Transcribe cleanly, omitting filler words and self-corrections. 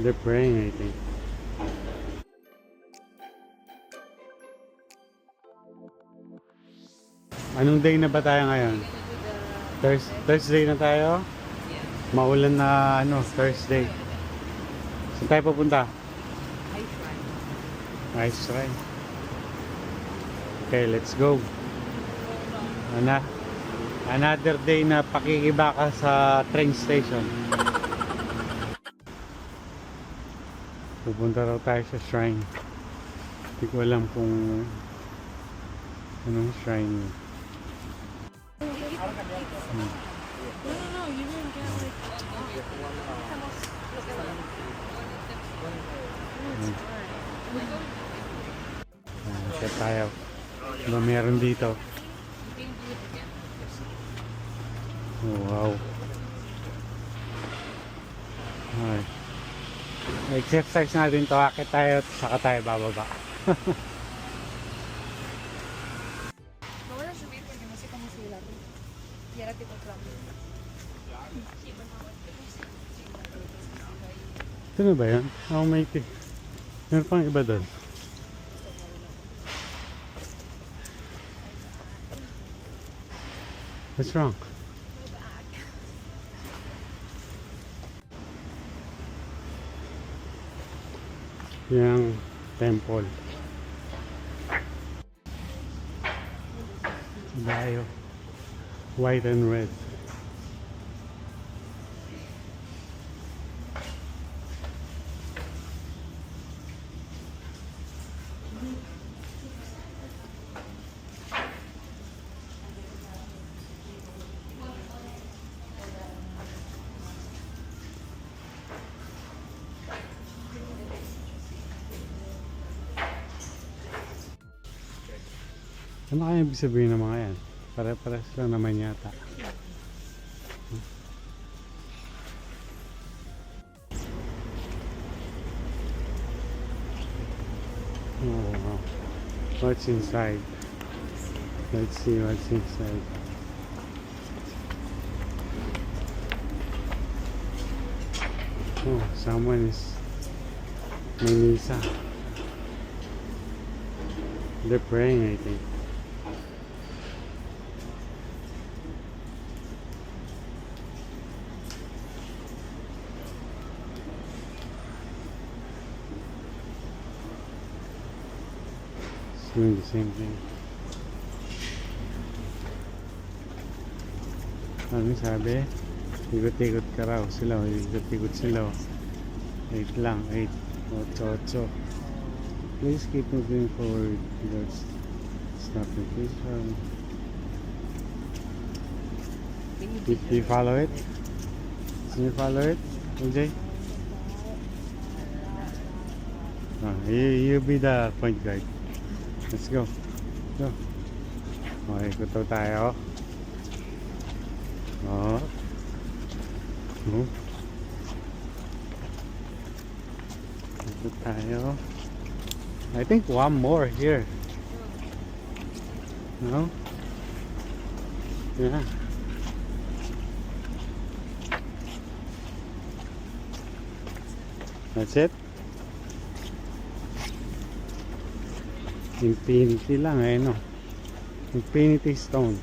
They're praying, I think. Anong day na ba tayo ngayon? Thursday na tayo? Maulan na Thursday. Saan tayo pupunta? Ice Shrine. Okay, let's go. Another day na pakikibaka sa train station. Pupunta raw tayo sa shrine. Hindi ko alam kung anong shrine. No, you didn't get like. Check tayo. Ano meron dito? Oh, wow. Ay. Exercise natin to. Akit tayo at saka tayo bababa. Ahora subir porque no sé cómo subirlo. Y ahora tipo tramo. Ito na ba yan? Oh, may meron pang iba doon. What's wrong? Yung temple. Dayo. White and red. Ano kaya ibig sabihin ng mga yan? Pare-pares lang naman yata. Oh, wow. What's inside? Let's see what's inside. Oh, someone is may misa. They're praying, I think. Doing the same thing. Ano sabi? Ikot-ikot ka raw sila. Ikot-ikot sila. 8 lang. 8. 8. Please keep moving forward. That's stop the vision. Do you follow it? Can you follow it, LJ? You be the point guard. Let's go. Go. Okay, ikot tayo. Oh. Move. Ikot tayo. I think one more here. No? Yeah. That's it? Infinity lang no? Infinity stone.